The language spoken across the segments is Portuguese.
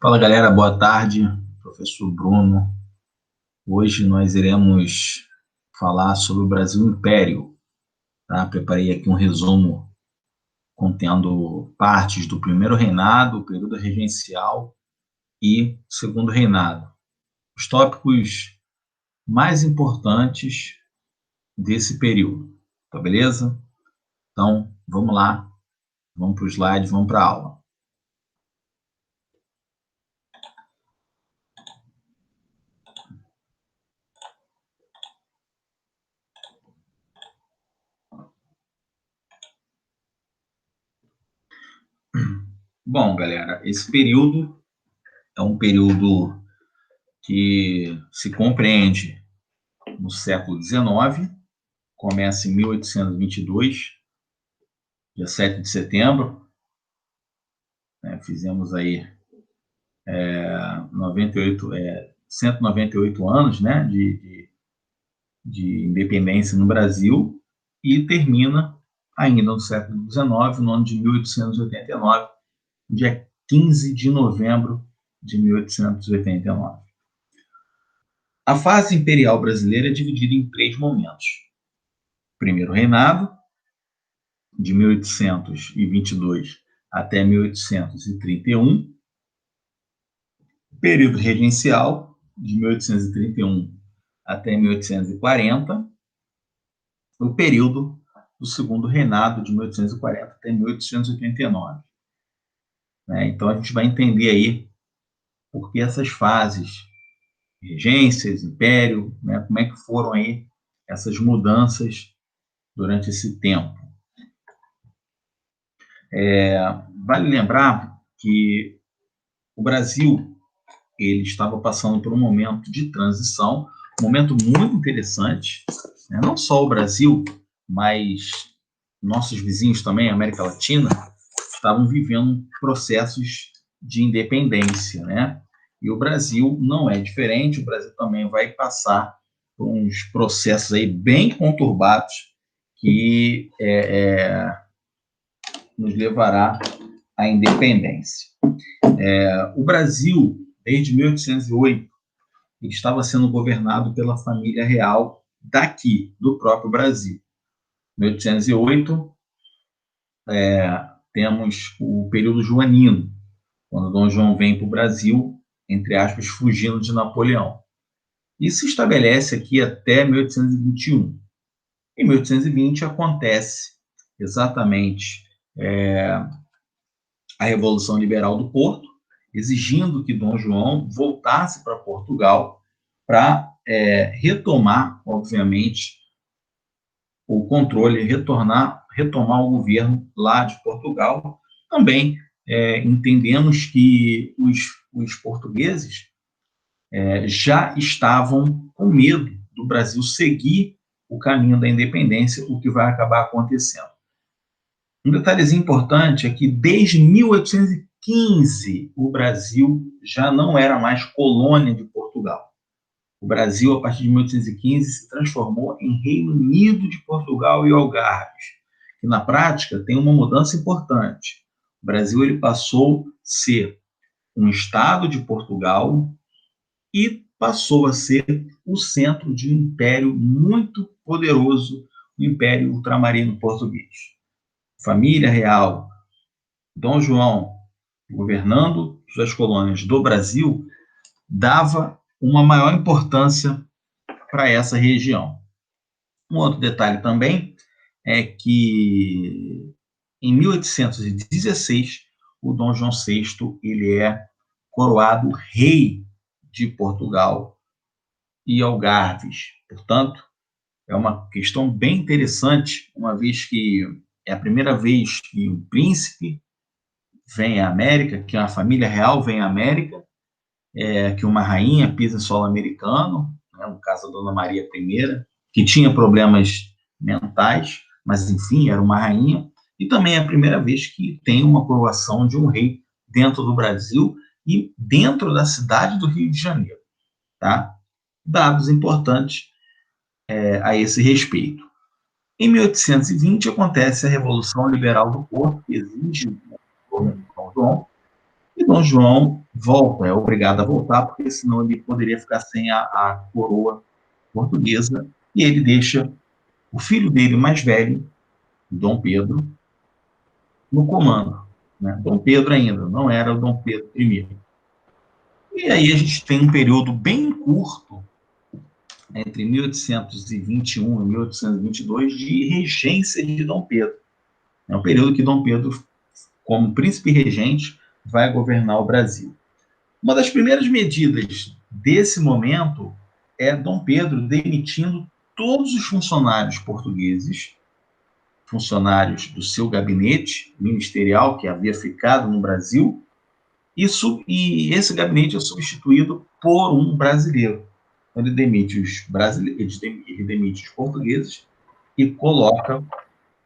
Fala galera, boa tarde, professor Bruno. Hoje nós iremos falar sobre o Brasil Império. Tá? Preparei aqui um resumo contendo partes do primeiro reinado, período regencial e segundo reinado. Os tópicos mais importantes desse período, tá beleza? Então, vamos lá, vamos para o slide, vamos para a aula. Bom, galera, esse período é um período que se compreende no século XIX, começa em 1822, dia 7 de setembro, né, fizemos aí 198 anos, né, de independência no Brasil, e termina ainda no século XIX, no ano de 1889, dia 15 de novembro de 1889. A fase imperial brasileira é dividida em 3 momentos. Primeiro reinado, de 1822 até 1831, período regencial, de 1831 até 1840, o período do segundo reinado, de 1840 até 1889. Então, a gente vai entender aí por que essas fases, regências, império, né, como é que foram aí essas mudanças durante esse tempo. Vale lembrar que o Brasil ele estava passando por um momento de transição, um momento muito interessante, né? Não só o Brasil, mas nossos vizinhos também, a América Latina, estavam vivendo processos de independência, né? E o Brasil não é diferente, o Brasil também vai passar por uns processos aí bem conturbados que nos levará à independência. O Brasil, desde 1808, ele estava sendo governado pela família real daqui, do próprio Brasil. Em 1808, temos o período joanino, quando Dom João vem para o Brasil, entre aspas, fugindo de Napoleão. E se estabelece aqui até 1821. Em 1820 acontece exatamente a Revolução Liberal do Porto, exigindo que Dom João voltasse para Portugal para retomar, obviamente, o controle, retomar o governo lá de Portugal. Também entendemos que os portugueses já estavam com medo do Brasil seguir o caminho da independência, o que vai acabar acontecendo. Um detalhezinho importante é que desde 1815 o Brasil já não era mais colônia de Portugal. O Brasil, a partir de 1815, se transformou em Reino Unido de Portugal e Algarves, que na prática tem uma mudança importante. O Brasil ele passou a ser um estado de Portugal e passou a ser o centro de um império muito poderoso, o Império Ultramarino Português. Família real, Dom João, governando suas colônias do Brasil, dava uma maior importância para essa região. Um outro detalhe também é que em 1816 o Dom João VI ele é coroado rei de Portugal e Algarves. Portanto, é uma questão bem interessante, uma vez que é a primeira vez que um príncipe vem à América, que a família real vem à América, que uma rainha pisa em solo americano, né, no caso a Dona Maria I, que tinha problemas mentais, mas enfim, era uma rainha, e também é a primeira vez que tem uma coroação de um rei dentro do Brasil e dentro da cidade do Rio de Janeiro. Tá? Dados importantes a esse respeito. Em 1820 acontece a Revolução Liberal do Porto, que exige o governo de Dom João, E Dom João volta, é obrigado a voltar, porque senão ele poderia ficar sem a coroa portuguesa, e ele deixa o filho dele mais velho, Dom Pedro, no comando. Né? Dom Pedro ainda, não era o Dom Pedro I. E aí a gente tem um período bem curto, entre 1821 e 1822, de regência de Dom Pedro. É um período que Dom Pedro, como príncipe regente, vai governar o Brasil. Uma das primeiras medidas desse momento é Dom Pedro demitindo todos os funcionários portugueses, funcionários do seu gabinete ministerial que havia ficado no Brasil, e esse gabinete é substituído por um brasileiro. Ele demite os brasileiros, ele demite os portugueses e coloca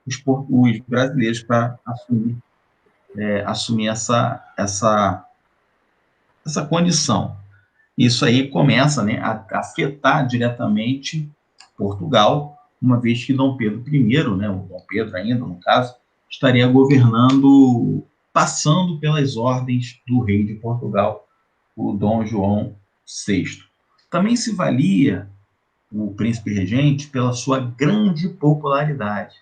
os brasileiros para assumir essa condição. Isso aí começa, né, a afetar diretamente Portugal, uma vez que Dom Pedro I, né, o Dom Pedro ainda, no caso, estaria governando, passando pelas ordens do rei de Portugal, o Dom João VI. Também se valia o príncipe regente pela sua grande popularidade.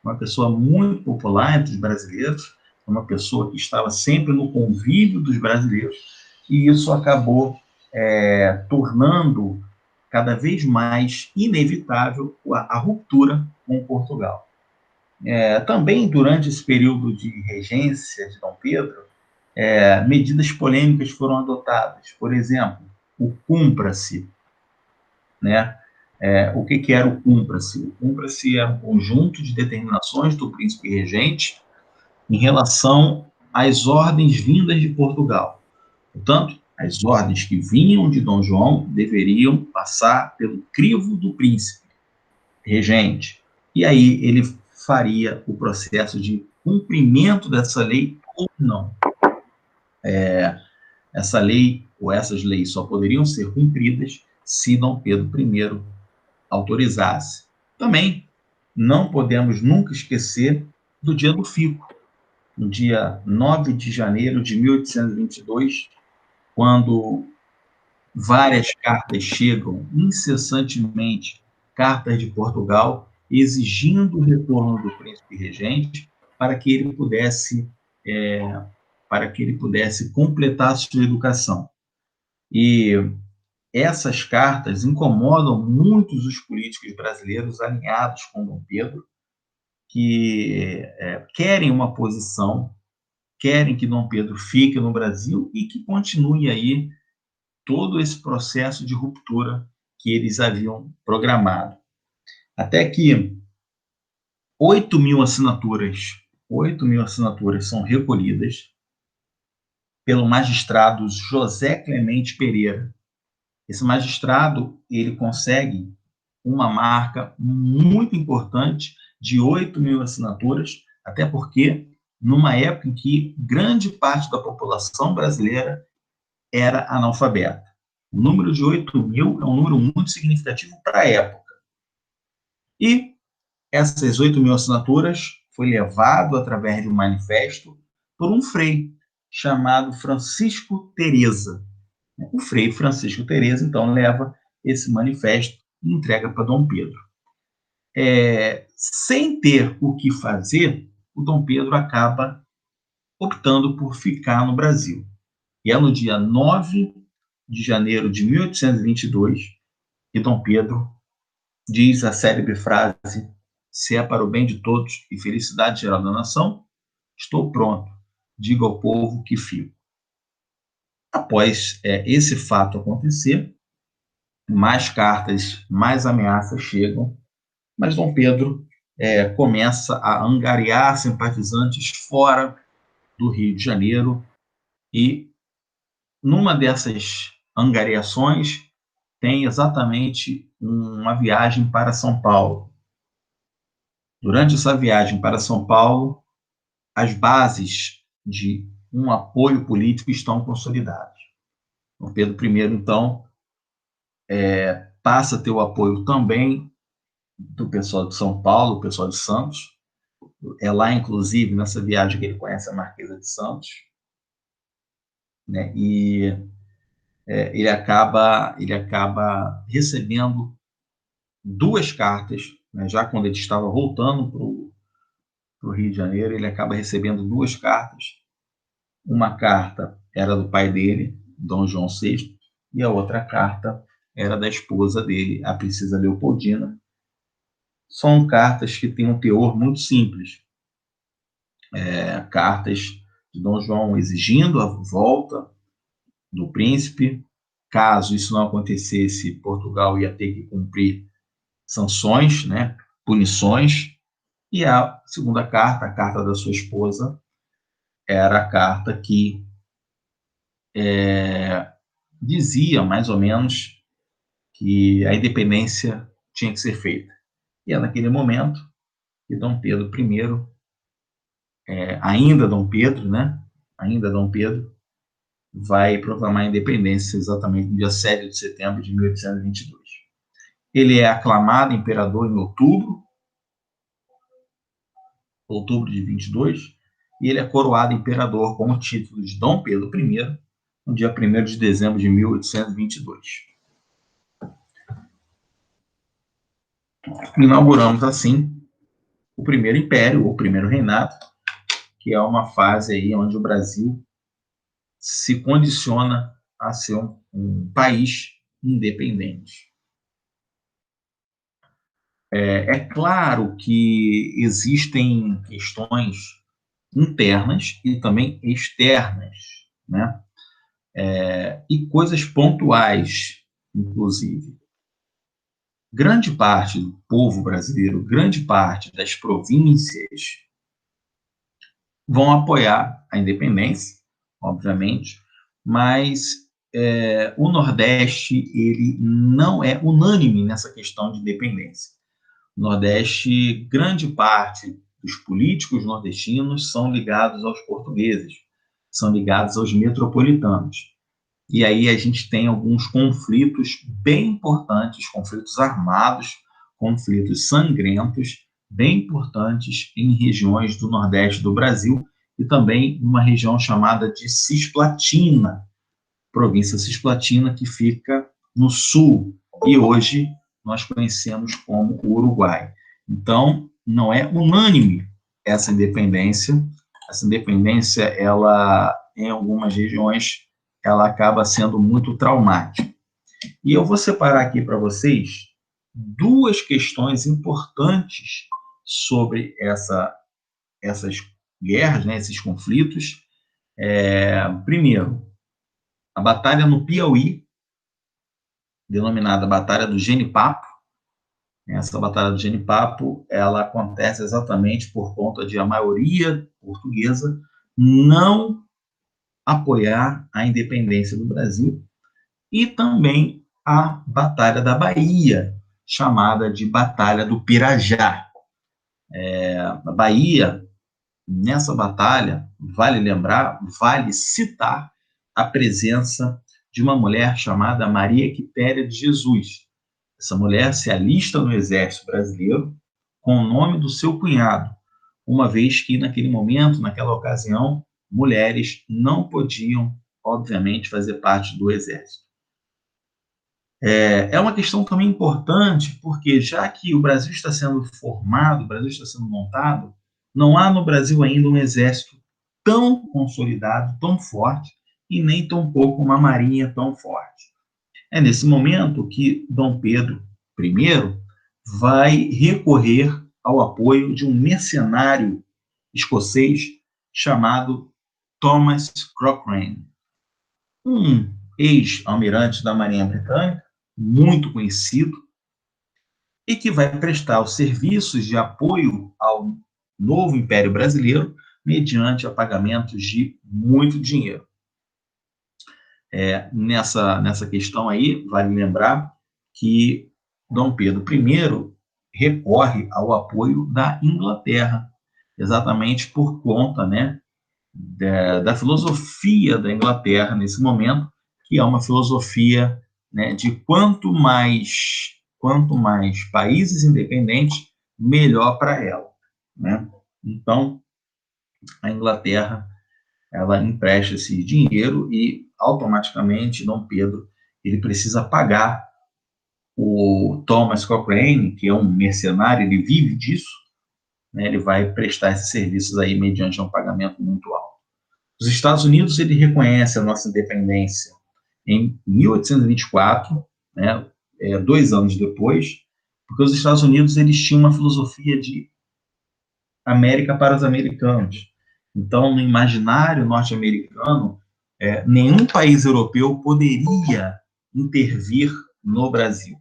Uma pessoa muito popular entre os brasileiros, uma pessoa que estava sempre no convívio dos brasileiros, e isso acabou tornando cada vez mais inevitável a ruptura com Portugal. Também durante esse período de regência de Dom Pedro, medidas polêmicas foram adotadas. Por exemplo, o Cumpra-se, né? O que era o Cumpra-se? O Cumpra-se era um conjunto de determinações do príncipe regente em relação às ordens vindas de Portugal. Portanto, as ordens que vinham de Dom João deveriam passar pelo crivo do príncipe regente. E aí ele faria o processo de cumprimento dessa lei ou não. Essa lei ou essas leis só poderiam ser cumpridas se Dom Pedro I autorizasse. Também não podemos nunca esquecer do Dia do Fico, no dia 9 de janeiro de 1822, quando várias cartas chegam incessantemente, cartas de Portugal, exigindo o retorno do príncipe regente para que ele pudesse completar a sua educação. E essas cartas incomodam muitos os políticos brasileiros alinhados com Dom Pedro, que querem uma posição, querem que Dom Pedro fique no Brasil e que continue aí todo esse processo de ruptura que eles haviam programado. Até que 8 mil assinaturas são recolhidas pelo magistrado José Clemente Pereira. Esse magistrado, ele consegue uma marca muito importante de 8 mil assinaturas, até porque numa época em que grande parte da população brasileira era analfabeta. O número de 8 mil é um número muito significativo para a época. E essas 8 mil assinaturas foi levado através de um manifesto por um frei chamado Francisco Teresa. O frei Francisco Teresa, então, leva esse manifesto e entrega para Dom Pedro. Sem ter o que fazer, o Dom Pedro acaba optando por ficar no Brasil. E é no dia 9 de janeiro de 1822 que Dom Pedro diz a célebre frase: se é para o bem de todos e felicidade geral da nação, estou pronto, diga ao povo que fico. Após esse fato acontecer, mais cartas, mais ameaças chegam, mas Dom Pedro começa a angariar simpatizantes fora do Rio de Janeiro e numa dessas angariações tem exatamente uma viagem para São Paulo. Durante essa viagem para São Paulo, as bases de um apoio político estão consolidadas. Dom Pedro I, então, passa a ter o apoio também do pessoal de São Paulo, do pessoal de Santos. É lá, inclusive, nessa viagem que ele conhece a Marquesa de Santos. né? E ele acaba recebendo duas cartas, né? Já quando ele estava voltando para o Rio de Janeiro, ele acaba recebendo duas cartas. Uma carta era do pai dele, Dom João VI, e a outra carta era da esposa dele, a princesa Leopoldina. São cartas que têm um teor muito simples. Cartas de Dom João exigindo a volta do príncipe. Caso isso não acontecesse, Portugal ia ter que cumprir sanções, né, punições. E a segunda carta, a carta da sua esposa, era a carta que dizia, mais ou menos, que a independência tinha que ser feita. E é naquele momento que Dom Pedro I, ainda Dom Pedro, né, ainda Dom Pedro, vai proclamar a independência exatamente no dia 7 de setembro de 1822. Ele é aclamado imperador em outubro de 22, e ele é coroado imperador com o título de Dom Pedro I no dia 1º de dezembro de 1822. Inauguramos, assim, o primeiro império, o primeiro reinado, que é uma fase aí onde o Brasil se condiciona a ser um país independente. É claro que existem questões internas e também externas, né? E coisas pontuais, inclusive. Grande parte do povo brasileiro, grande parte das províncias vão apoiar a independência, obviamente, mas o Nordeste ele não é unânime nessa questão de independência. No Nordeste, grande parte dos políticos nordestinos são ligados aos portugueses, são ligados aos metropolitanos. E aí a gente tem alguns conflitos bem importantes, conflitos armados, conflitos sangrentos, bem importantes em regiões do Nordeste do Brasil e também numa região chamada de Cisplatina, província Cisplatina, que fica no sul, e hoje nós conhecemos como o Uruguai. Então, não é unânime essa independência. Essa independência, ela, em algumas regiões, ela acaba sendo muito traumática. E eu vou separar aqui para vocês duas questões importantes sobre essas guerras, né, esses conflitos. Primeiro, a batalha no Piauí, denominada Batalha do Genipapo. Essa Batalha do Genipapo, ela acontece exatamente por conta de a maioria portuguesa não apoiar a independência do Brasil, e também a Batalha da Bahia, chamada de Batalha do Pirajá. A Bahia, nessa batalha, vale lembrar, vale citar a presença de uma mulher chamada Maria Quitéria de Jesus. Essa mulher se alista no exército brasileiro com o nome do seu cunhado, uma vez que naquele momento, naquela ocasião, mulheres não podiam, obviamente, fazer parte do exército. É uma questão também importante, porque já que o Brasil está sendo formado, o Brasil está sendo montado, não há no Brasil ainda um exército tão consolidado, tão forte, e nem tampouco uma marinha tão forte. É nesse momento que Dom Pedro I vai recorrer ao apoio de um mercenário escocês chamado Thomas Cochrane, um ex-almirante da Marinha Britânica, muito conhecido, e que vai prestar os serviços de apoio ao novo Império Brasileiro mediante a pagamentos de muito dinheiro. Nessa questão aí, vale lembrar que Dom Pedro I recorre ao apoio da Inglaterra, exatamente por conta, né, da filosofia da Inglaterra nesse momento, que é uma filosofia, né, de quanto mais países independentes, melhor para ela, né? Então, a Inglaterra ela empresta esse dinheiro e, automaticamente, Dom Pedro ele precisa pagar o Thomas Cochrane, que é um mercenário, ele vive disso, né, ele vai prestar esses serviços aí mediante um pagamento muito alto. Os Estados Unidos, ele reconhece a nossa independência em 1824, né, 2 anos depois, porque os Estados Unidos eles tinham uma filosofia de América para os americanos. Então, no imaginário norte-americano, nenhum país europeu poderia intervir no Brasil,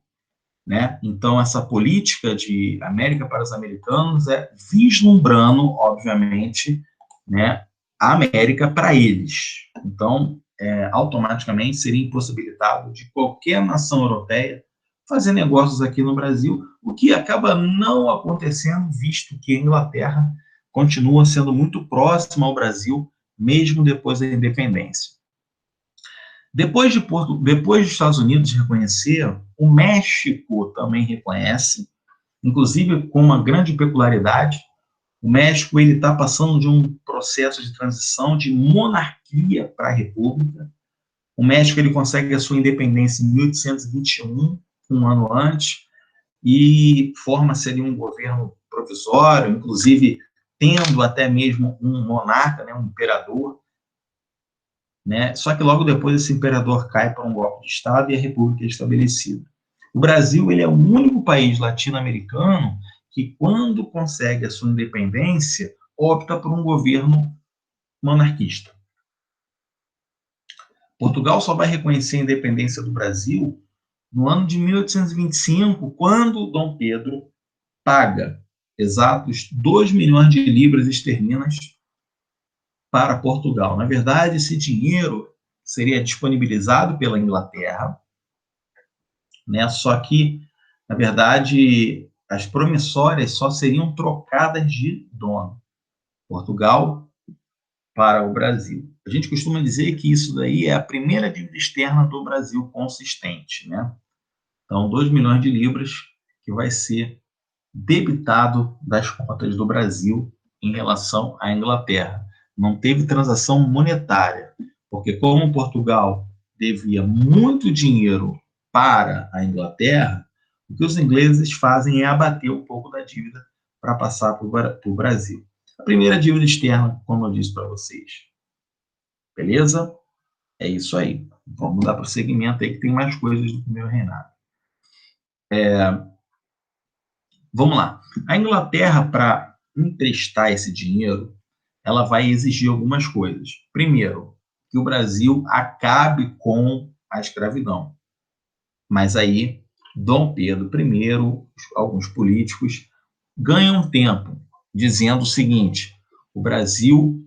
né? Então, essa política de América para os americanos é vislumbrando, obviamente, né, a América para eles. Então, automaticamente seria impossibilitado de qualquer nação europeia fazer negócios aqui no Brasil, o que acaba não acontecendo, visto que a Inglaterra continua sendo muito próxima ao Brasil, mesmo depois da independência. Depois dos Estados Unidos reconhecer, o México também reconhece, inclusive com uma grande peculiaridade. O México ele está passando de um processo de transição de monarquia para a república. O México ele consegue a sua independência em 1821, um ano antes, e forma-se ali um governo provisório, inclusive tendo até mesmo um monarca, né, um imperador, né? Só que logo depois esse imperador cai para um golpe de Estado e a república é estabelecida. O Brasil ele é o único país latino-americano que, quando consegue a sua independência, opta por um governo monarquista. Portugal só vai reconhecer a independência do Brasil no ano de 1825, quando Dom Pedro paga exatos 2 milhões de libras esterlinas para Portugal. Na verdade, esse dinheiro seria disponibilizado pela Inglaterra, né? Só que, na verdade, as promissórias só seriam trocadas de dono. Portugal para o Brasil. A gente costuma dizer que isso daí é a primeira dívida externa do Brasil consistente, né? Então, 2 milhões de libras que vai ser debitado das contas do Brasil em relação à Inglaterra. Não teve transação monetária, porque como Portugal devia muito dinheiro para a Inglaterra, o que os ingleses fazem é abater um pouco da dívida para passar para o Brasil. A primeira dívida externa, como eu disse para vocês. Beleza? É isso aí. Vamos dar prosseguimento aí, que tem mais coisas do primeiro reinado. Vamos lá. A Inglaterra, para emprestar esse dinheiro, ela vai exigir algumas coisas. Primeiro, que o Brasil acabe com a escravidão. Mas aí, Dom Pedro I, alguns políticos, ganham tempo, dizendo o seguinte: o Brasil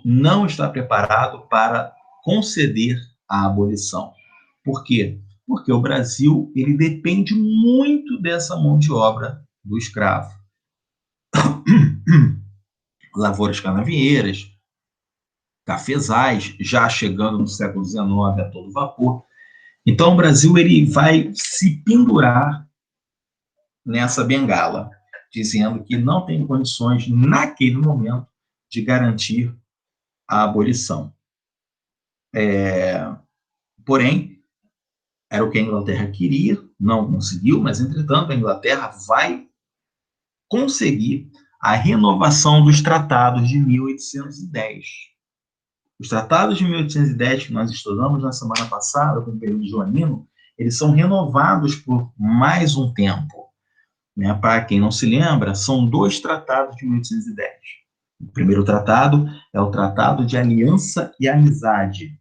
não está preparado para conceder a abolição. Por quê? Porque o Brasil ele depende muito dessa mão de obra do escravo. Lavouras canavieiras, cafezais, já chegando no século XIX a todo vapor. Então, o Brasil ele vai se pendurar nessa bengala, dizendo que não tem condições, naquele momento, de garantir a abolição. Porém, era o que a Inglaterra queria, não conseguiu, mas, entretanto, a Inglaterra vai conseguir a renovação dos tratados de 1810. Os tratados de 1810 que nós estudamos na semana passada, com o período joanino, eles são renovados por mais um tempo. Né? Para quem não se lembra, são 2 tratados de 1810. O primeiro tratado é o Tratado de Aliança e Amizade,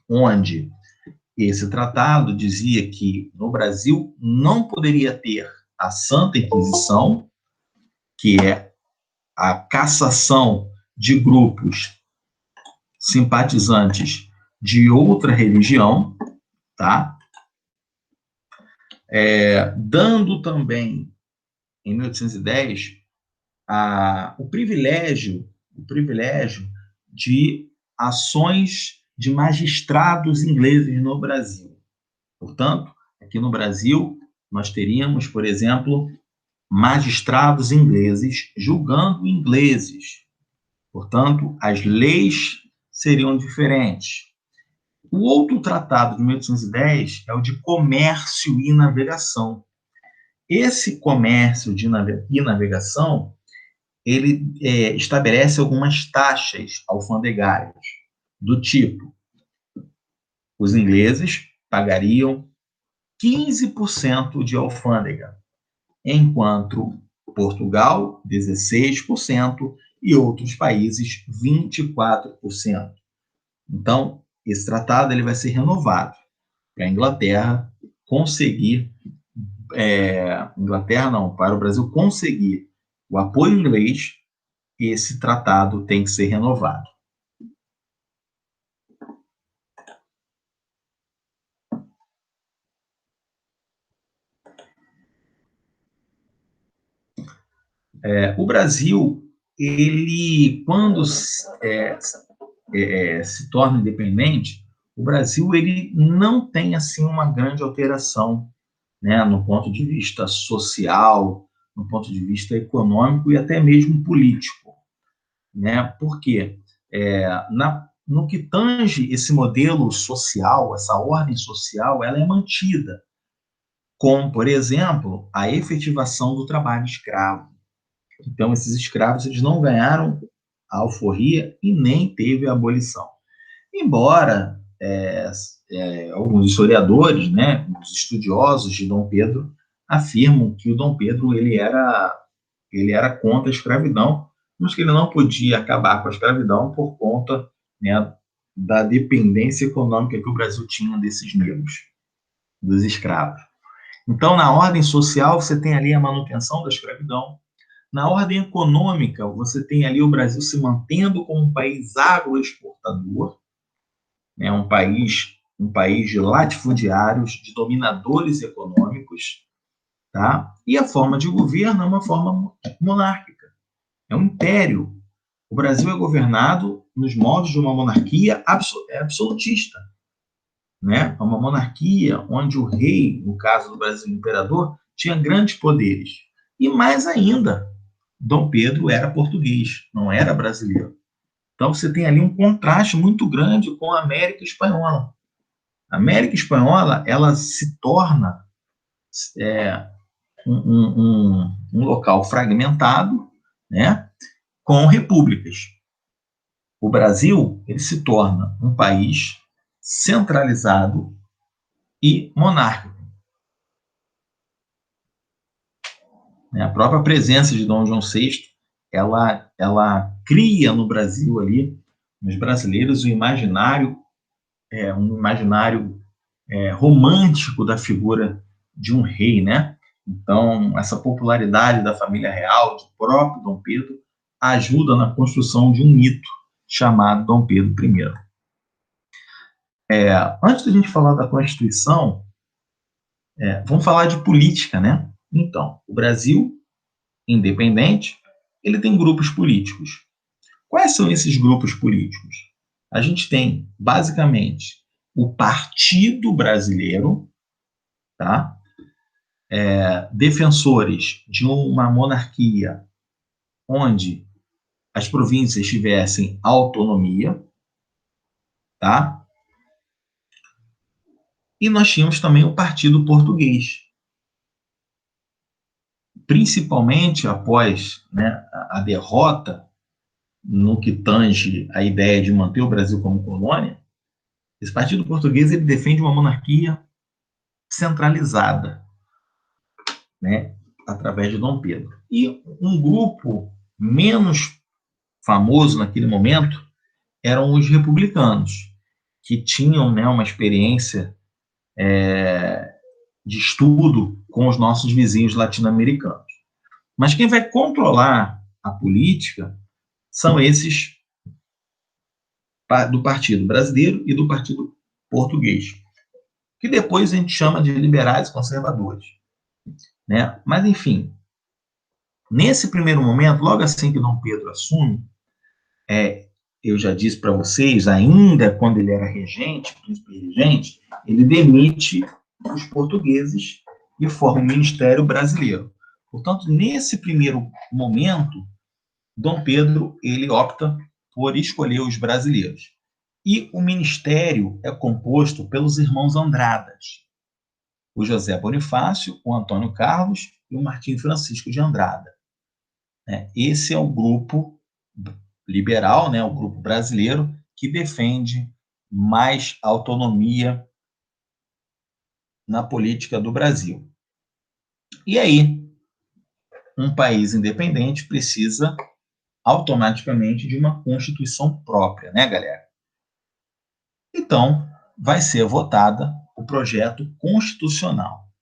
onde esse tratado dizia que no Brasil não poderia ter a Santa Inquisição, que é a cassação de grupos simpatizantes de outra religião, tá? Dando também, em 1810, o privilégio de ações de magistrados ingleses no Brasil. Portanto, aqui no Brasil, nós teríamos, por exemplo, magistrados ingleses julgando ingleses. Portanto, as leis seriam diferentes. O outro tratado de 1810 é o de comércio e navegação. Esse comércio e navegação, ele estabelece algumas taxas alfandegárias, do tipo, os ingleses pagariam 15% de alfândega, enquanto Portugal, 16%, e outros países, 24%. Então, esse tratado ele vai ser renovado para a Inglaterra conseguir, para o Brasil conseguir o apoio inglês, esse tratado tem que ser renovado. O Brasil, ele, quando se torna independente, o Brasil ele não tem assim uma grande alteração, né, no ponto de vista social, no ponto de vista econômico e até mesmo político, né? Porque no que tange esse modelo social, essa ordem social, ela é mantida, como, por exemplo, a efetivação do trabalho escravo. Então, esses escravos eles não ganharam a alforria e nem teve a abolição. Embora alguns historiadores, né, os estudiosos de Dom Pedro, afirmam que o Dom Pedro ele era contra a escravidão, mas que ele não podia acabar com a escravidão por conta, né, da dependência econômica que o Brasil tinha desses negros, dos escravos. Então, na ordem social, você tem ali a manutenção da escravidão. Na ordem econômica, você tem ali o Brasil se mantendo como um país agroexportador, né, um país de latifundiários, de dominadores econômicos, tá? E a forma de governo é uma forma monárquica, é um império. O Brasil é governado nos moldes de uma monarquia absolutista, né? É uma monarquia onde o rei, no caso do Brasil, o imperador, tinha grandes poderes. E mais ainda, Dom Pedro era português, não era brasileiro. Então você tem ali um contraste muito grande com a América Espanhola. A América Espanhola ela se torna um local fragmentado, né, com repúblicas. O Brasil ele se torna um país centralizado e monárquico. A própria presença de Dom João VI, ela cria no Brasil ali, nos brasileiros, um imaginário romântico da figura de um rei, né? Então, essa popularidade da família real, do próprio Dom Pedro, ajuda na construção de um mito chamado Dom Pedro I. Antes da gente falar da Constituição, vamos falar de política, né? Então, o Brasil, independente, ele tem grupos políticos. Quais são esses grupos políticos? A gente tem, basicamente, o Partido Brasileiro, tá? Defensores de uma monarquia onde as províncias tivessem autonomia, tá? E nós tínhamos também o Partido Português, principalmente após, né, a derrota no que tange a ideia de manter o Brasil como colônia. Esse Partido Português ele defende uma monarquia centralizada, né, através de Dom Pedro. E um grupo menos famoso naquele momento eram os republicanos, que tinham, né, uma experiência de estudo com os nossos vizinhos latino-americanos. Mas quem vai controlar a política são esses do Partido Brasileiro e do Partido Português, que depois a gente chama de liberais conservadores, né? Mas, enfim, nesse primeiro momento, logo assim que Dom Pedro assume, eu já disse para vocês, ainda quando ele era regente, príncipe regente, ele demite os portugueses e forma o Ministério Brasileiro. Portanto, nesse primeiro momento, Dom Pedro, ele opta por escolher os brasileiros. E o ministério é composto pelos irmãos Andradas, o José Bonifácio, o Antônio Carlos e o Martim Francisco de Andrada. Esse é o grupo liberal, o grupo brasileiro, que defende mais autonomia na política do Brasil. E aí, um país independente precisa automaticamente de uma Constituição própria, né, galera? Então, vai ser votada o projeto constitucional.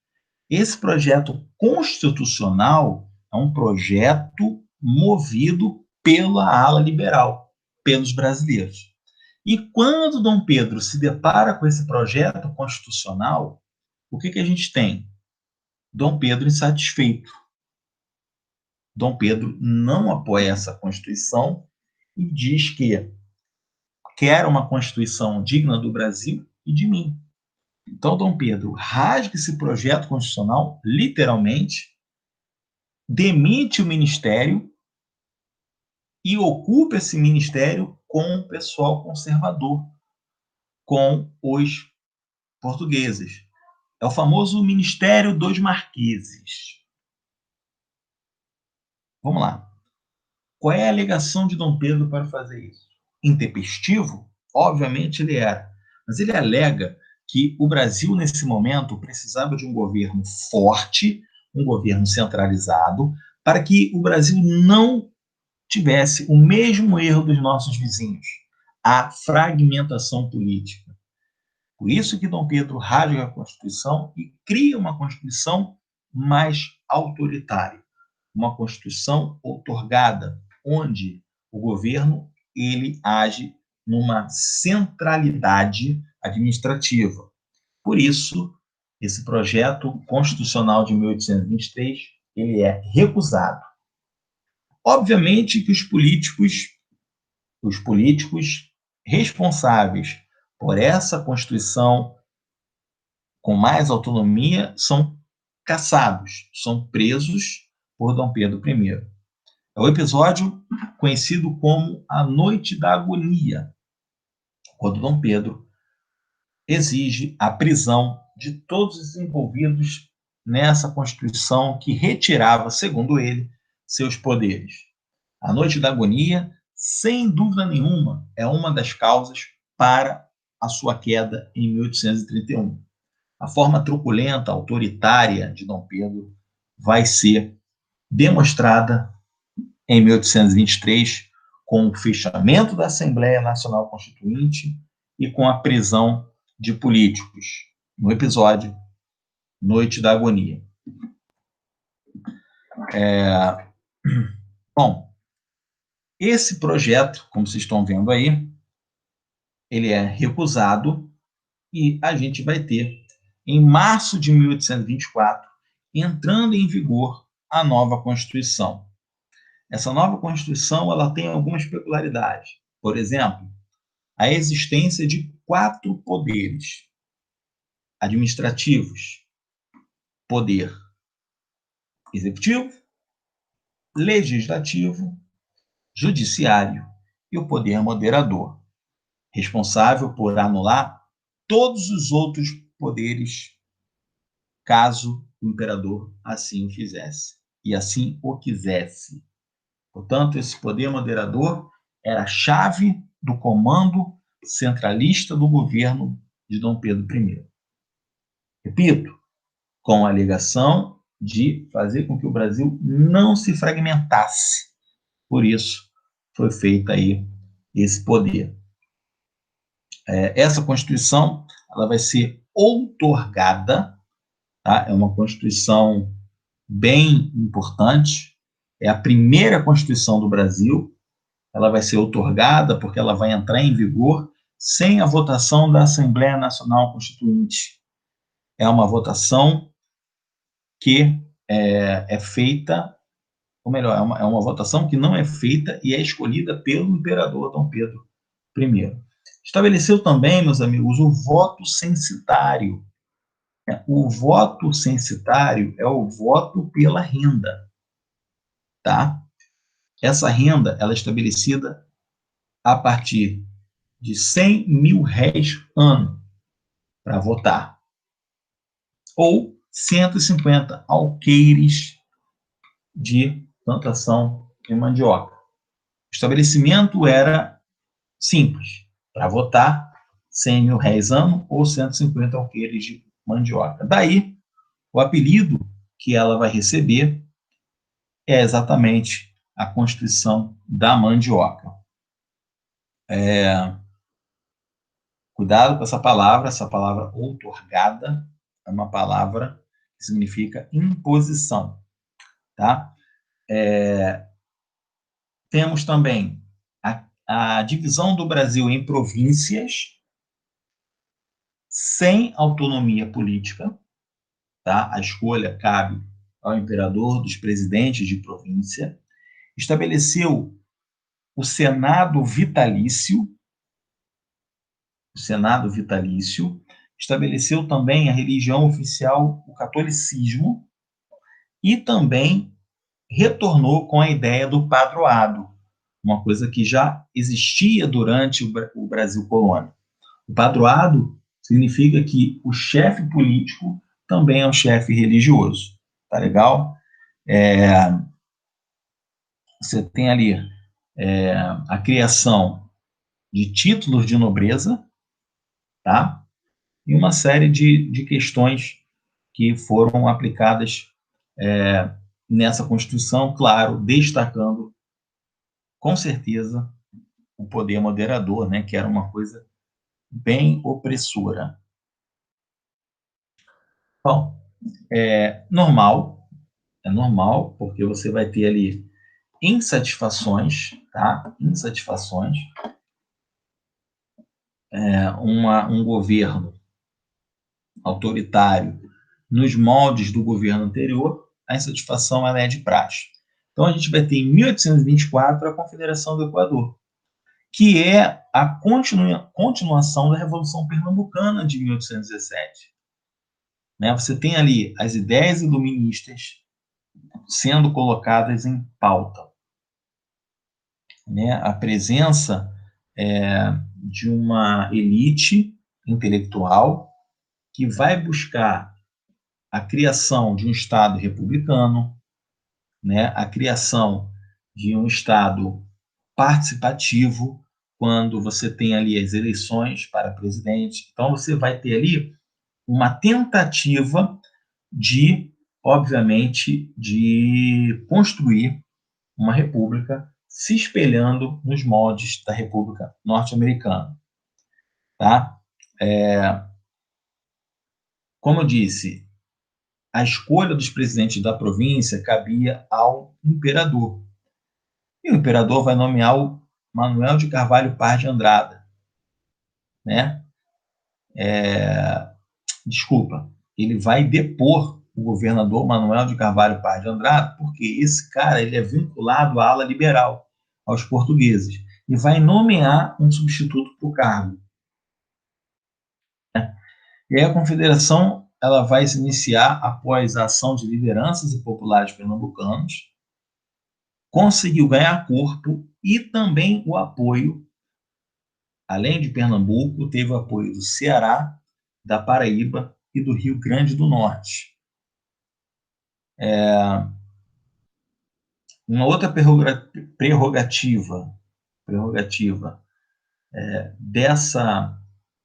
Esse projeto constitucional é um projeto movido pela ala liberal, pelos brasileiros. E quando Dom Pedro se depara com esse projeto constitucional, o que a gente tem? Dom Pedro insatisfeito. Dom Pedro não apoia essa Constituição e diz que quer uma Constituição digna do Brasil e de mim. Então, Dom Pedro rasga esse projeto constitucional, literalmente, demite o ministério e ocupa esse ministério com o pessoal conservador, com os portugueses. É o famoso Ministério dos Marqueses. Vamos lá. Qual é a alegação de Dom Pedro para fazer isso? Intempestivo? Obviamente ele era. Mas ele alega que o Brasil, nesse momento, precisava de um governo forte, um governo centralizado, para que o Brasil não tivesse o mesmo erro dos nossos vizinhos, a fragmentação política. Por isso que Dom Pedro rasga a Constituição e cria uma Constituição mais autoritária, uma Constituição outorgada, onde o governo ele age numa centralidade administrativa. Por isso, esse projeto constitucional de 1823 ele é recusado. Obviamente que os políticos responsáveis por essa Constituição com mais autonomia são caçados, são presos por Dom Pedro I. É o episódio conhecido como a Noite da Agonia, quando Dom Pedro exige a prisão de todos os envolvidos nessa Constituição que retirava, segundo ele, seus poderes. A Noite da Agonia, sem dúvida nenhuma, é uma das causas para a sua queda em 1831. A forma truculenta, autoritária de Dom Pedro vai ser demonstrada em 1823 com o fechamento da Assembleia Nacional Constituinte e com a prisão de políticos, no episódio Noite da Agonia. Bom, esse projeto, como vocês estão vendo aí, ele é recusado e a gente vai ter, em março de 1824, entrando em vigor a nova Constituição. Essa nova Constituição ela tem algumas peculiaridades. Por exemplo, a existência de 4 poderes administrativos: poder executivo, legislativo, judiciário e o poder moderador, responsável por anular todos os outros poderes, caso o imperador assim o fizesse e assim o quisesse. Portanto, esse poder moderador era a chave do comando centralista do governo de Dom Pedro I. Repito, com a alegação de fazer com que o Brasil não se fragmentasse. Por isso, foi feito aí esse poder. Essa Constituição ela vai ser outorgada, tá? É uma Constituição bem importante, é a primeira Constituição do Brasil, ela vai ser outorgada porque ela vai entrar em vigor sem a votação da Assembleia Nacional Constituinte. É uma votação que é feita, ou melhor, é uma votação que não é feita e é escolhida pelo imperador Dom Pedro I. Estabeleceu também, meus amigos, o voto censitário. O voto censitário é o voto pela renda, tá? Essa renda ela é estabelecida a partir de 100 mil réis ano para votar, ou 150 alqueires de plantação de mandioca. O estabelecimento era simples, para votar 100 mil réis ano ou 150 alqueires de mandioca. Daí, o apelido que ela vai receber é exatamente a Constituição da Mandioca. Cuidado com essa palavra outorgada é uma palavra que significa imposição, tá? Temos também a divisão do Brasil em províncias sem autonomia política, tá? A escolha cabe ao imperador dos presidentes de província. Estabeleceu o Senado vitalício, estabeleceu também a religião oficial, o catolicismo, e também retornou com a ideia do padroado, uma coisa que já existia durante o Brasil colônia. O padroado significa que o chefe político também é um chefe religioso, tá legal? Você tem ali a criação de títulos de nobreza, tá? E uma série de questões que foram aplicadas nessa Constituição, claro, destacando, com certeza, o poder moderador, né, que era uma coisa bem opressora. Bom, é normal, porque você vai ter ali insatisfações, tá? Insatisfações. Um governo autoritário nos moldes do governo anterior, a insatisfação ela é de praxe. Então, a gente vai ter em 1824 a Confederação do Equador, que é a continuação da Revolução Pernambucana de 1817. Né? Você tem ali as ideias iluministas sendo colocadas em pauta. Né? A presença de uma elite intelectual que vai buscar a criação de um Estado republicano, né? A criação de um Estado participativo, quando você tem ali as eleições para presidente. Então, você vai ter ali uma tentativa de, obviamente, de construir uma república se espelhando nos moldes da República Norte-Americana. Tá? Como eu disse, a escolha dos presidentes da província cabia ao imperador. E o imperador vai nomear o Manuel de Carvalho Paz de Andrada. Né? Desculpa, ele vai depor o governador Manuel de Carvalho Paz de Andrada, porque esse cara ele é vinculado à ala liberal, aos portugueses, e vai nomear um substituto para o cargo. E aí a confederação ela vai se iniciar após a ação de lideranças e populares pernambucanos, conseguiu ganhar corpo e também o apoio, além de Pernambuco, teve o apoio do Ceará, da Paraíba e do Rio Grande do Norte. Uma outra prerrogativa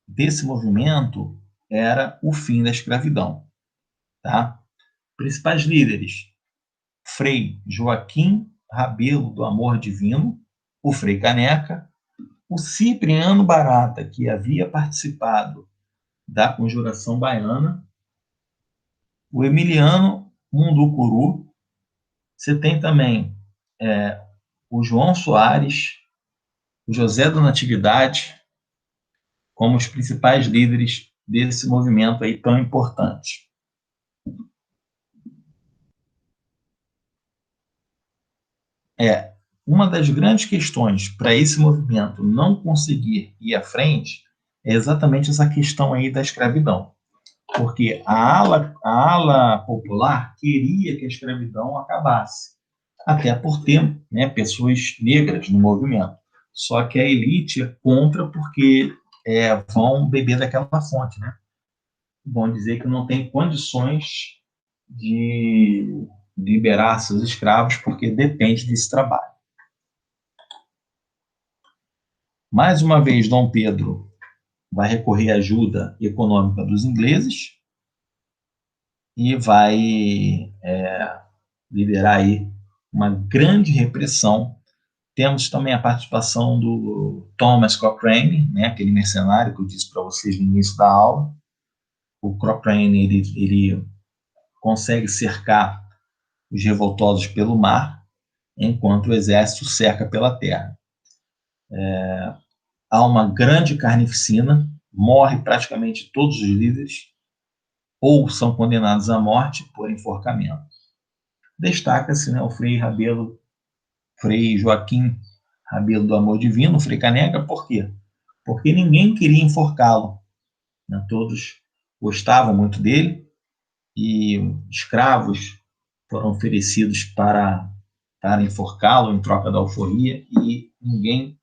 desse movimento era o fim da escravidão. Tá? Principais líderes: Frei Joaquim Rabelo do Amor Divino, o Frei Caneca, o Cipriano Barata, que havia participado da Conjuração Baiana, o Emiliano Munducuru. Você tem também o João Soares, o José da Natividade, como os principais líderes desse movimento aí tão importante. Uma das grandes questões para esse movimento não conseguir ir à frente é exatamente essa questão aí da escravidão. Porque a ala popular queria que a escravidão acabasse. até por ter, né, pessoas negras no movimento. Só que a elite é contra porque vão beber daquela fonte, né? Vão dizer que não tem condições de liberar seus escravos porque depende desse trabalho. Mais uma vez, Dom Pedro vai recorrer à ajuda econômica dos ingleses e vai liderar aí uma grande repressão. Temos também a participação do Thomas Cochrane, né, aquele mercenário que eu disse para vocês no início da aula. O Cochrane ele consegue cercar os revoltosos pelo mar, enquanto o exército cerca pela terra. Há uma grande carnificina, morre praticamente todos os líderes, ou são condenados à morte por enforcamento. Destaca-se, né, o Frei Joaquim Rabelo do Amor Divino, o Frei Caneca. Por quê? Porque ninguém queria enforcá-lo, né? Todos gostavam muito dele, e escravos foram oferecidos para enforcá-lo em troca da alforria, e ninguém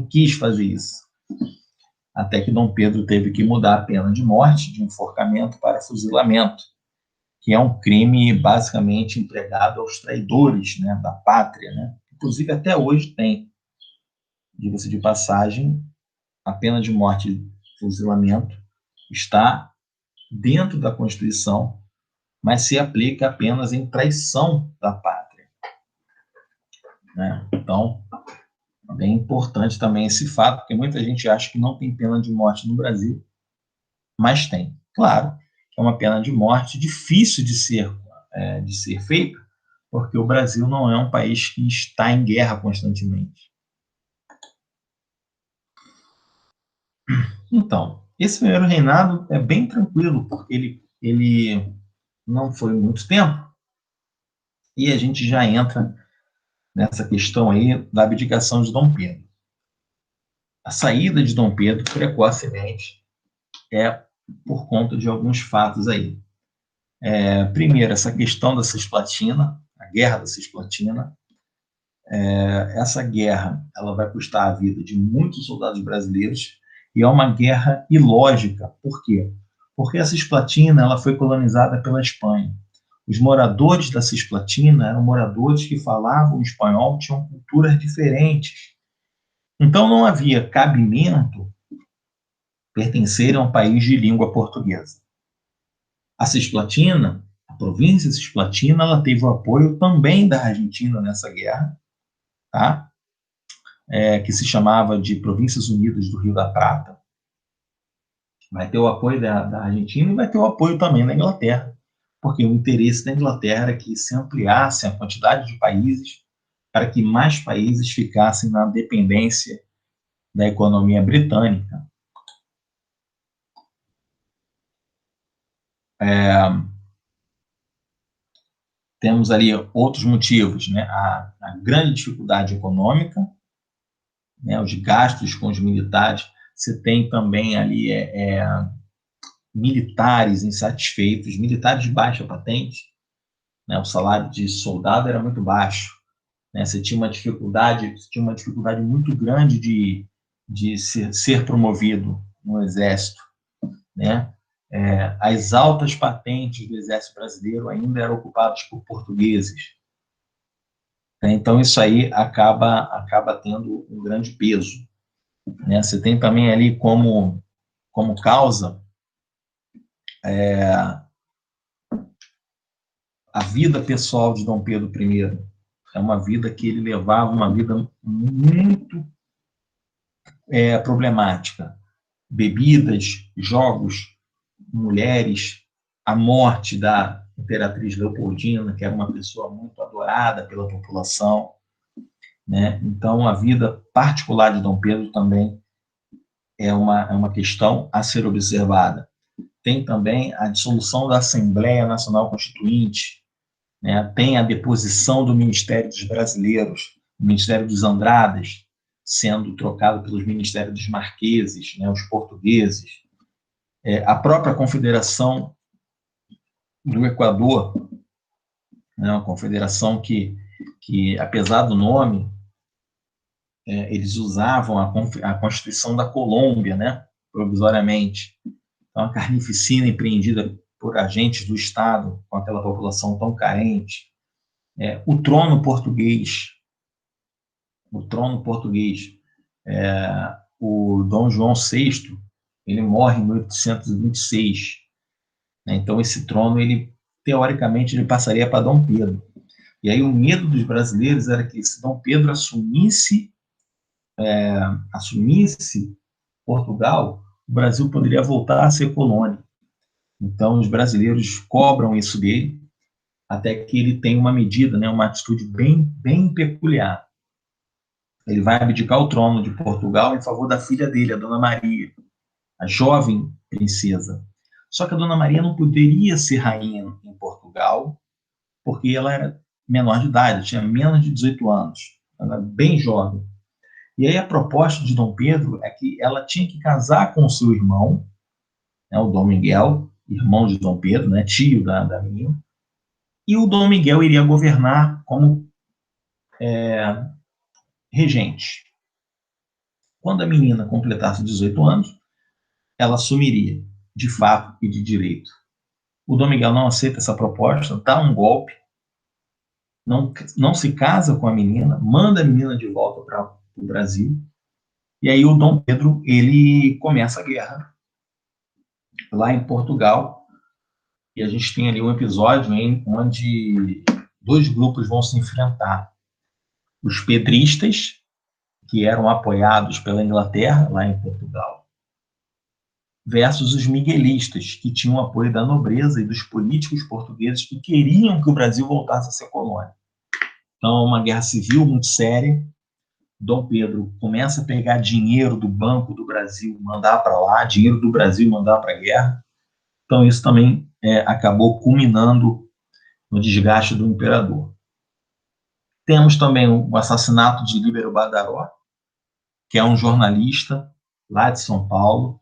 quis fazer isso. Até que Dom Pedro teve que mudar a pena de morte, de enforcamento, para fuzilamento, que é um crime basicamente empregado aos traidores, né, da pátria, né? Inclusive até hoje tem, diga-se de passagem, a pena de morte, fuzilamento, está dentro da Constituição, mas se aplica apenas em traição da pátria, né? Então, é bem importante também esse fato, porque muita gente acha que não tem pena de morte no Brasil, mas tem. Claro, é uma pena de morte difícil de ser feita, porque o Brasil não é um país que está em guerra constantemente. Então, esse primeiro reinado é bem tranquilo, porque ele não foi muito tempo, e a gente já entra nessa questão aí da abdicação de Dom Pedro. A saída de Dom Pedro precocemente é por conta de alguns fatos aí. Primeiro, essa questão da Cisplatina, a Guerra da Cisplatina. Essa guerra ela vai custar a vida de muitos soldados brasileiros, e é uma guerra ilógica. Por quê? Porque a Cisplatina ela foi colonizada pela Espanha. Os moradores da Cisplatina eram moradores que falavam espanhol, tinham culturas diferentes. Então não havia cabimento pertencer a um país de língua portuguesa. A Cisplatina, a província Cisplatina, ela teve o apoio também da Argentina nessa guerra, tá? Que se chamava de Províncias Unidas do Rio da Prata. Vai ter o apoio da Argentina e vai ter o apoio também da Inglaterra, porque o interesse da Inglaterra era que se ampliasse a quantidade de países para que mais países ficassem na dependência da economia britânica. Temos ali outros motivos, né? A grande dificuldade econômica, né? Os gastos com os militares. Você tem também ali militares insatisfeitos, militares de baixa patente, né? O salário de soldado era muito baixo, né? Você tinha uma dificuldade muito grande de ser promovido no exército, né? As altas patentes do exército brasileiro ainda eram ocupadas por portugueses. Então, isso aí acaba tendo um grande peso, né? Você tem também ali como causa a vida pessoal de Dom Pedro I. É uma vida que ele levava, uma vida muito problemática. Bebidas, jogos, mulheres, a morte da Imperatriz Leopoldina, que era uma pessoa muito adorada pela população, né? Então, a vida particular de Dom Pedro também é uma questão a ser observada. Tem também a dissolução da Assembleia Nacional Constituinte, né? Tem a deposição do Ministério dos Brasileiros, o Ministério dos Andradas, sendo trocado pelos Ministérios dos Marqueses, né? Os portugueses. A própria Confederação do Equador, né? Uma confederação que que, apesar do nome, eles usavam a Constituição da Colômbia, né, provisoriamente. Então, a carnificina empreendida por agentes do Estado com aquela população tão carente. O trono português, o Dom João VI, ele morre em 1826. Né? Então, esse trono, ele teoricamente, ele passaria para Dom Pedro. E aí o medo dos brasileiros era que se Dom Pedro assumisse Portugal, o Brasil poderia voltar a ser colônia. Então, os brasileiros cobram isso dele, até que ele tem uma medida, né, uma atitude bem, bem peculiar. Ele vai abdicar o trono de Portugal em favor da filha dele, a Dona Maria, a jovem princesa. Só que a Dona Maria não poderia ser rainha em Portugal, porque ela era menor de idade, tinha menos de 18 anos, ela era bem jovem. E aí a proposta de Dom Pedro é que ela tinha que casar com o seu irmão, né, o Dom Miguel, irmão de Dom Pedro, né, tio da menina, e o Dom Miguel iria governar como regente. Quando a menina completasse 18 anos, ela assumiria, de fato e de direito. O Dom Miguel não aceita essa proposta, dá um golpe, não se casa com a menina, manda a menina de volta para o Brasil, e aí o Dom Pedro, ele começa a guerra lá em Portugal, e a gente tem ali um episódio onde dois grupos vão se enfrentar. Os pedristas, que eram apoiados pela Inglaterra, lá em Portugal, versus os miguelistas, que tinham o apoio da nobreza e dos políticos portugueses que queriam que o Brasil voltasse a ser colônia. Então, é uma guerra civil muito séria. Dom Pedro começa a pegar dinheiro do Banco do Brasil, mandar para lá, dinheiro do Brasil, mandar para a guerra. Então, isso também acabou culminando no desgaste do imperador. Temos também o assassinato de Líbero Badaró, que é um jornalista lá de São Paulo,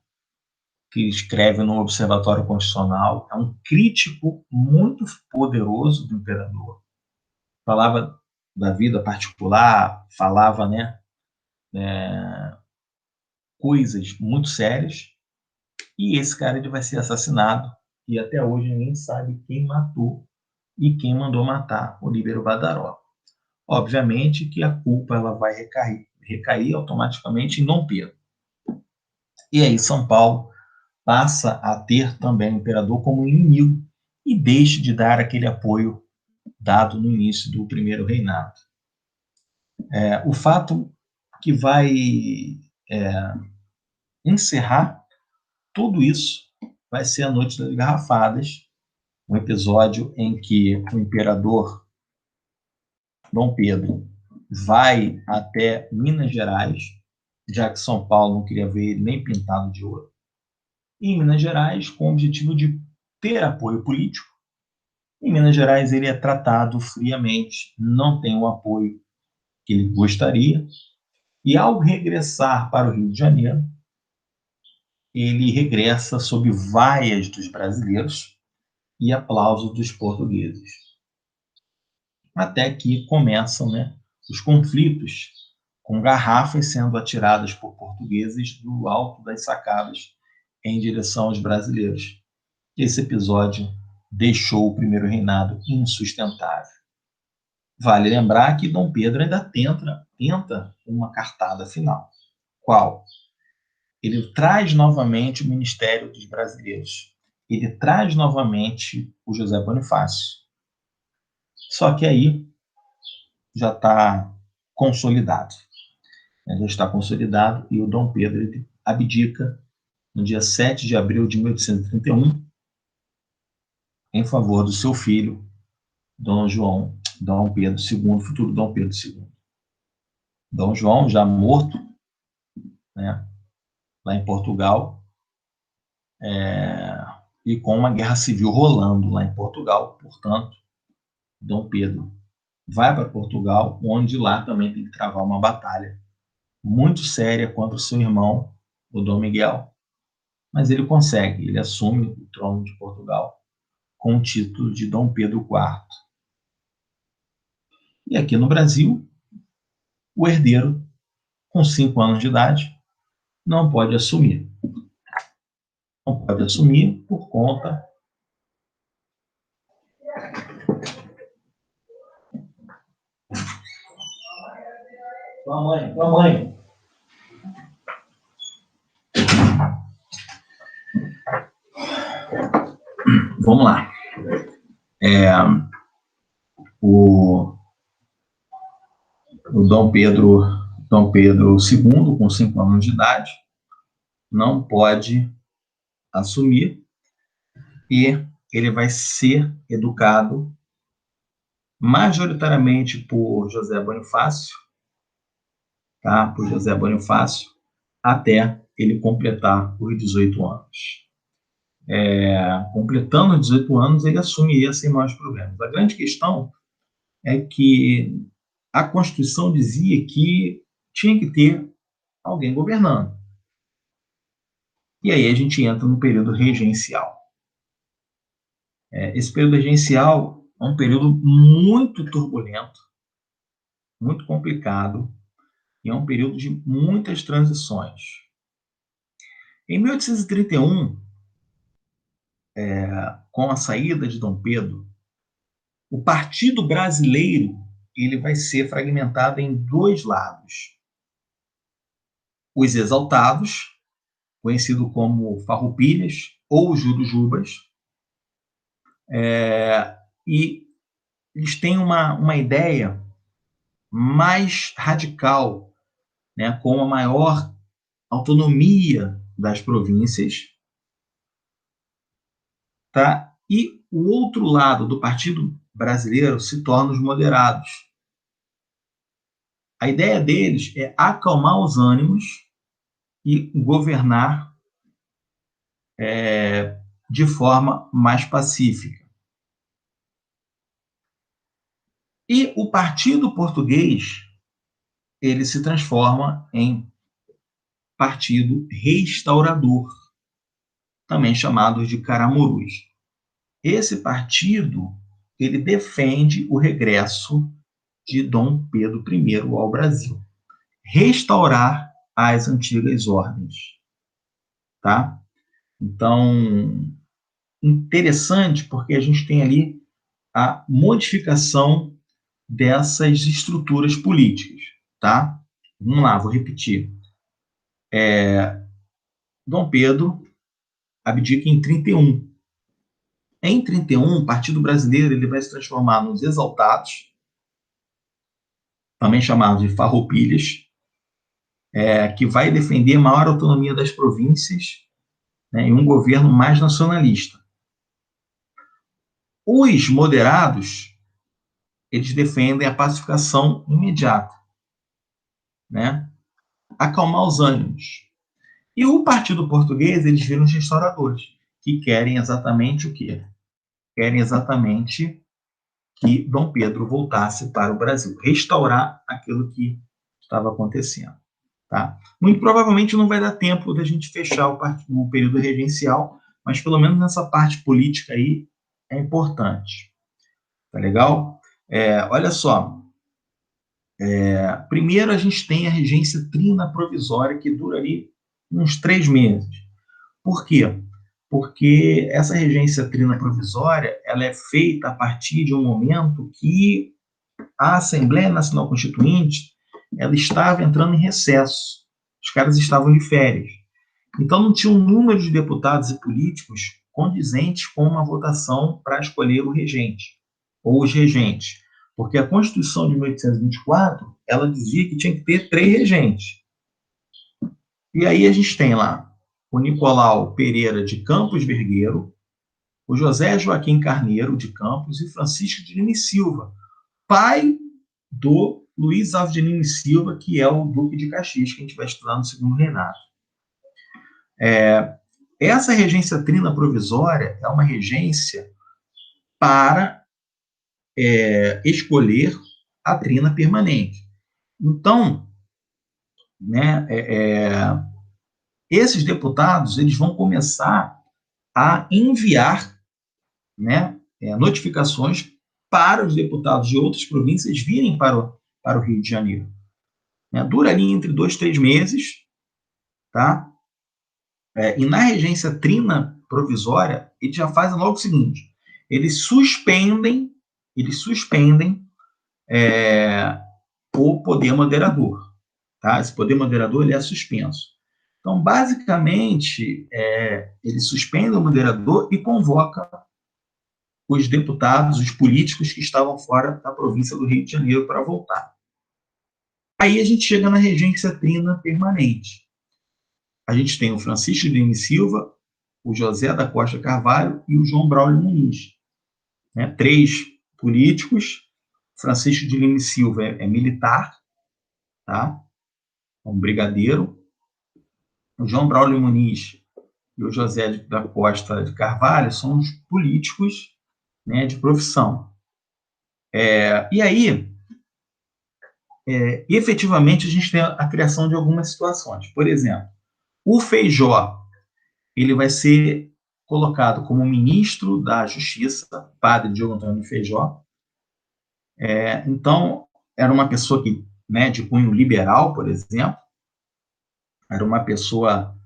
que escreve no Observatório Constitucional, é um crítico muito poderoso do imperador. Falava da vida particular, falava, né, coisas muito sérias, e esse cara ele vai ser assassinado, e até hoje ninguém sabe quem matou e quem mandou matar o Líbero Badaró. Obviamente que a culpa ela vai recair automaticamente em Dom Pedro. E aí São Paulo passa a ter também o imperador como inimigo e deixa de dar aquele apoio dado no início do primeiro reinado. O fato que vai encerrar tudo isso vai ser a Noite das Garrafadas, um episódio em que o imperador Dom Pedro vai até Minas Gerais, já que São Paulo não queria ver ele nem pintado de ouro, e em Minas Gerais com o objetivo de ter apoio político. Em Minas Gerais ele é tratado friamente, não tem o apoio que ele gostaria, e ao regressar para o Rio de Janeiro, ele regressa sob vaias dos brasileiros e aplausos dos portugueses. Até que começam, né, os conflitos, com garrafas sendo atiradas por portugueses do alto das sacadas em direção aos brasileiros. Esse episódio deixou o primeiro reinado insustentável. Vale lembrar que Dom Pedro ainda tenta uma cartada final. Qual? Ele traz novamente o Ministério dos Brasileiros. Ele traz novamente o José Bonifácio. Só que aí já está consolidado. Já está consolidado e o Dom Pedro ele abdica no dia 7 de abril de 1831 em favor do seu filho, Dom Pedro II, futuro Dom Pedro II. Dom João, já morto, né, lá em Portugal, e com uma guerra civil rolando lá em Portugal, portanto, Dom Pedro vai para Portugal, onde lá também tem que travar uma batalha muito séria contra o seu irmão, o Dom Miguel, mas ele consegue, ele assume o trono de Portugal com o título de Dom Pedro IV. E aqui no Brasil, o herdeiro, com 5 anos de idade, não pode assumir. Não pode assumir por conta tua mãe. Vamos lá. O Dom Pedro II, com 5 anos de idade, não pode assumir e ele vai ser educado majoritariamente por José Bonifácio, tá? Por José Bonifácio, até ele completar os 18 anos. Completando os 18 anos, ele assumiria sem maiores problemas. A grande questão é que a Constituição dizia que tinha que ter alguém governando. E aí a gente entra no período regencial. Esse período regencial é um período muito turbulento, muito complicado, e é um período de muitas transições. Em 1831, com a saída de Dom Pedro, o Partido Brasileiro ele vai ser fragmentado em 2 lados. Os exaltados, conhecido como farroupilhas ou jurujubas, e eles têm uma ideia mais radical, né, com a maior autonomia das províncias, tá? E o outro lado do Partido Brasileiro se torna os moderados. A ideia deles é acalmar os ânimos e governar de forma mais pacífica. E o Partido Português ele se transforma em Partido Restaurador, também chamado de Caramurus. Esse partido ele defende o regresso de Dom Pedro I ao Brasil, restaurar as antigas ordens, tá? Então, interessante porque a gente tem ali a modificação dessas estruturas políticas, tá? Vamos lá, vou repetir. Dom Pedro abdica em 31. Em 31, o Partido Brasileiro ele vai se transformar nos exaltados, também chamados de farroupilhas, que vai defender maior autonomia das províncias, né, e um governo mais nacionalista. Os moderados, eles defendem a pacificação imediata, né, acalmar os ânimos. E o Partido Português, eles viram os restauradores, que querem exatamente o quê? Querem exatamente que Dom Pedro voltasse para o Brasil, restaurar aquilo que estava acontecendo. Tá? Muito provavelmente não vai dar tempo da gente fechar o período regencial, mas pelo menos nessa parte política aí é importante. Tá legal? Olha só. Primeiro a gente tem a regência trina provisória, que dura ali uns 3 meses. Por quê? Porque essa regência trina provisória ela é feita a partir de um momento que a Assembleia Nacional Constituinte ela estava entrando em recesso. Os caras estavam de férias. Então não tinha um número de deputados e políticos condizentes com uma votação para escolher o regente ou os regentes. Porque a Constituição de 1824 ela dizia que tinha que ter 3 regentes. E aí a gente tem lá o Nicolau Pereira de Campos Vergueiro, o José Joaquim Carneiro de Campos e Francisco de Lima e Silva, pai do Luiz Alves de Lima e Silva, que é o Duque de Caxias, que a gente vai estudar no segundo reinado. Essa regência trina provisória é uma regência para escolher a trina permanente. Então, né, esses deputados eles vão começar a enviar, né, notificações para os deputados de outras províncias virem para o Rio de Janeiro. Né? Dura ali entre 2 e 3 meses, tá? E na regência trina provisória, eles já fazem logo o seguinte: eles suspendem o poder moderador. Tá? Esse poder moderador ele é suspenso. Então, basicamente, ele suspende o moderador e convoca os deputados, os políticos que estavam fora da província do Rio de Janeiro para voltar. Aí a gente chega na regência trina permanente. A gente tem o Francisco de Lima e Silva, o José da Costa Carvalho e o João Braulio Muniz. Né? 3 políticos. Francisco de Lima e Silva é militar, tá? É um brigadeiro. O João Braulio Muniz e o José da Costa de Carvalho são os políticos, né, de profissão. E aí, efetivamente, a gente tem a criação de algumas situações. Por exemplo, o Feijó, ele vai ser colocado como ministro da Justiça, padre Diogo Antônio Feijó. Então, era uma pessoa que, né, de cunho liberal, por exemplo, era uma pessoa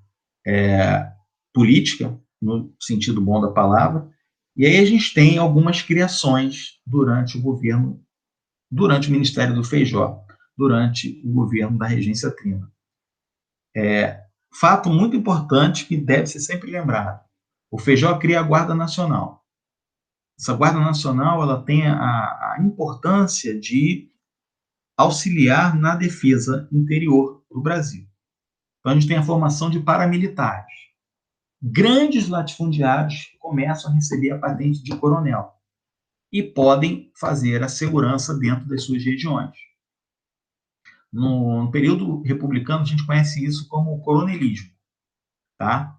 política, no sentido bom da palavra. E aí a gente tem algumas criações durante o governo, durante o Ministério do Feijó, durante o governo da regência trina. Fato muito importante que deve ser sempre lembrado: o Feijó cria a Guarda Nacional. Essa Guarda Nacional ela tem a importância de auxiliar na defesa interior do Brasil. Então, a gente tem a formação de paramilitares. Grandes latifundiários começam a receber a patente de coronel e podem fazer a segurança dentro das suas regiões. No período republicano, a gente conhece isso como coronelismo. Tá?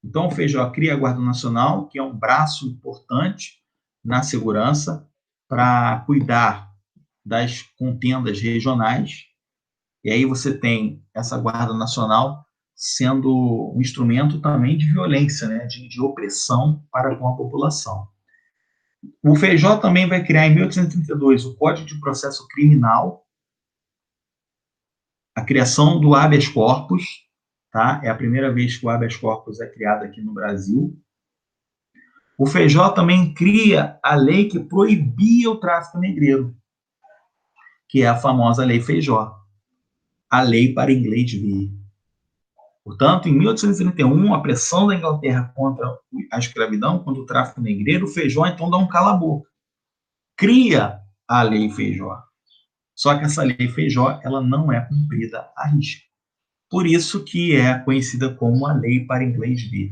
Então, o Feijó cria a Guarda Nacional, que é um braço importante na segurança para cuidar das contendas regionais. E aí você tem essa Guarda Nacional sendo um instrumento também de violência, né, de opressão para com a população. O Feijó também vai criar, em 1832, o Código de Processo Criminal, a criação do habeas corpus, tá? É a primeira vez que o habeas corpus é criado aqui no Brasil. O Feijó também cria a lei que proibia o tráfico negreiro, que é a famosa Lei Feijó, a lei para inglês ver. Portanto, em 1831, a pressão da Inglaterra contra a escravidão, contra o tráfico negreiro, o Feijó então dá um cala-boca. Cria a Lei Feijó. Só que essa Lei Feijó ela não é cumprida à risca. Por isso que é conhecida como a Lei para inglês ver.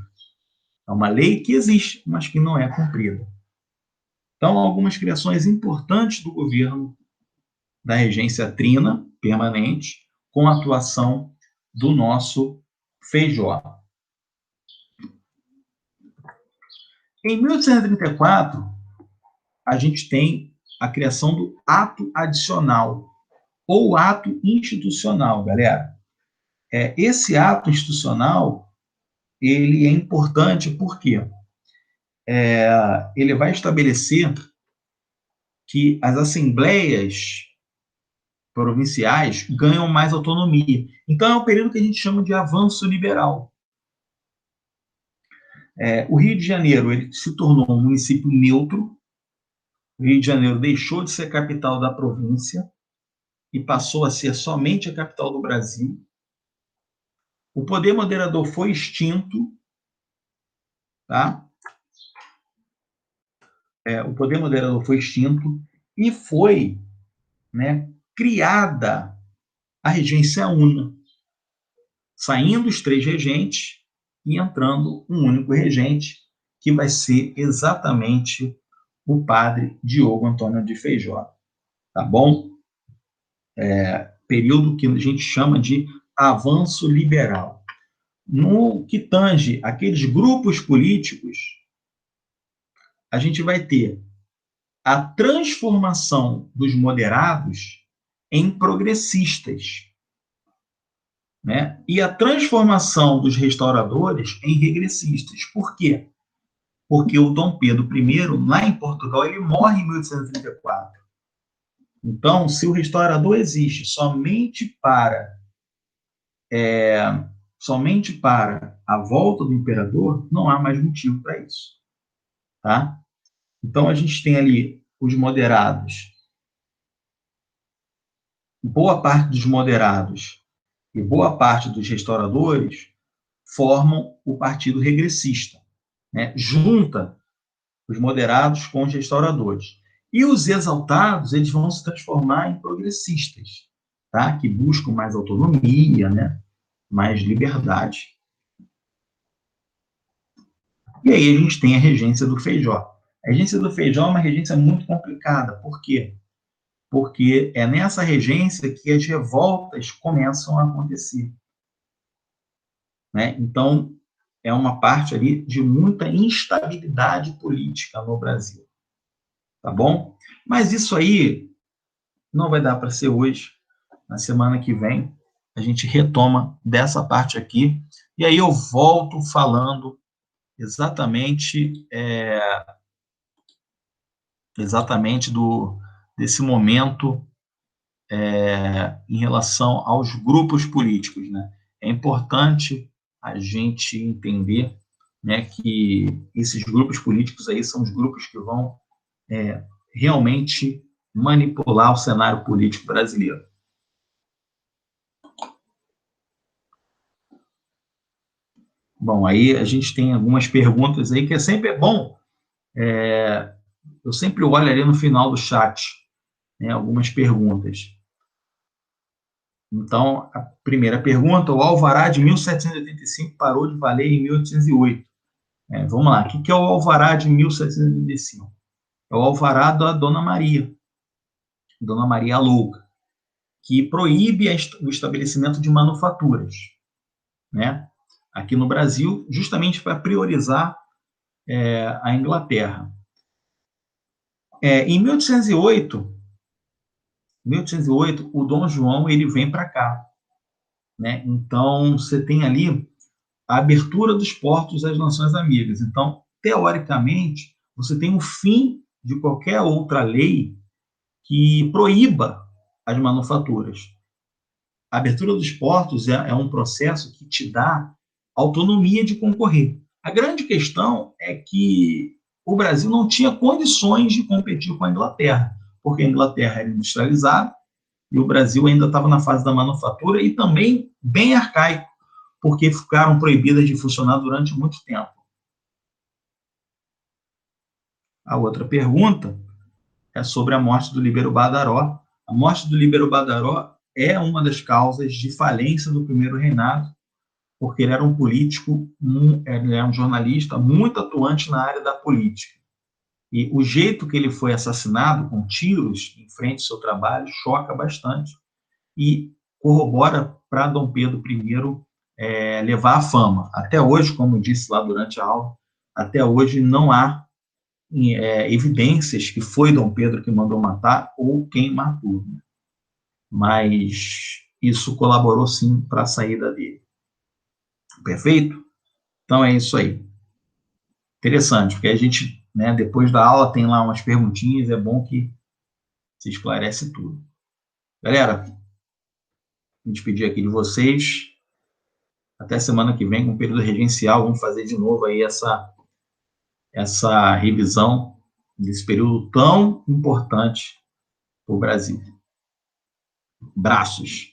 É uma lei que existe, mas que não é cumprida. Então, algumas criações importantes do governo da regência trina permanente, com a atuação do nosso Feijó. Em 1834, a gente tem a criação do ato adicional, ou ato institucional, galera. Esse ato institucional, ele é importante porque ele vai estabelecer que as assembleias provinciais ganham mais autonomia. Então, é um período que a gente chama de avanço liberal. O Rio de Janeiro ele se tornou um município neutro. O Rio de Janeiro deixou de ser capital da província e passou a ser somente a capital do Brasil. O poder moderador foi extinto, tá? O poder moderador foi extinto e foi, né, criada a regência una, saindo os 3 regentes e entrando um único regente, que vai ser exatamente o padre Diogo Antônio de Feijó. Tá bom? Período que a gente chama de avanço liberal. No que tange aqueles grupos políticos, a gente vai ter a transformação dos moderados em progressistas, né? E a transformação dos restauradores em regressistas. Por quê? porque o Dom Pedro I, lá em Portugal, ele morre em 1834. Então, se o restaurador existe somente para a volta do imperador, não há mais motivo para isso, tá? Então, a gente tem ali os moderados, boa parte dos moderados e boa parte dos restauradores formam o Partido Regressista, né? Junta os moderados com os restauradores. E os exaltados, eles vão se transformar em progressistas, tá? Que buscam mais autonomia, né? Mais liberdade. E aí a gente tem a regência do Feijó. A regência do Feijó é uma regência muito complicada. Por quê? Porque é nessa regência que as revoltas começam a acontecer, né? Então, é uma parte ali de muita instabilidade política no Brasil, tá bom? Mas isso aí não vai dar para ser hoje. Na semana que vem, a gente retoma dessa parte aqui, e aí eu volto falando exatamente desse momento em relação aos grupos políticos, né? É importante a gente entender, né, que esses grupos políticos aí são os grupos que vão realmente manipular o cenário político brasileiro. Bom, aí a gente tem algumas perguntas aí que sempre bom. Eu sempre olho ali no final do chat, né, algumas perguntas. Então, a primeira pergunta: o alvará de 1785 parou de valer em 1808. Vamos lá, o que é o alvará de 1785? É o alvará da Dona Maria Louca, que proíbe o estabelecimento de manufaturas, né, aqui no Brasil, justamente para priorizar a Inglaterra. Em 1808, o Dom João ele vem para cá, né? Então você tem ali a abertura dos portos às nações amigas. Então, teoricamente, você tem um fim de qualquer outra lei que proíba as manufaturas. A abertura dos portos é um processo que te dá autonomia de concorrer. A grande questão é que o Brasil não tinha condições de competir com a Inglaterra, porque a Inglaterra era industrializada e o Brasil ainda estava na fase da manufatura e também bem arcaico, porque ficaram proibidas de funcionar durante muito tempo. A outra pergunta é sobre a morte do Líbero Badaró. A morte do Líbero Badaró é uma das causas de falência do primeiro reinado, porque ele era um político, ele era um jornalista muito atuante na área da política. E o jeito que ele foi assassinado, com tiros em frente ao seu trabalho, choca bastante e corrobora para Dom Pedro I levar a fama. Até hoje, como eu disse lá durante a aula, até hoje não há evidências que foi Dom Pedro que mandou matar ou quem matou. Mas isso colaborou sim para a saída dele. Perfeito? Então é isso aí. Interessante, porque a gente, né, depois da aula tem lá umas perguntinhas, é bom que se esclarece tudo. Galera, me despedir aqui de vocês. Até semana que vem com o período regencial, vamos fazer de novo aí essa revisão desse período tão importante para o Brasil. Braços.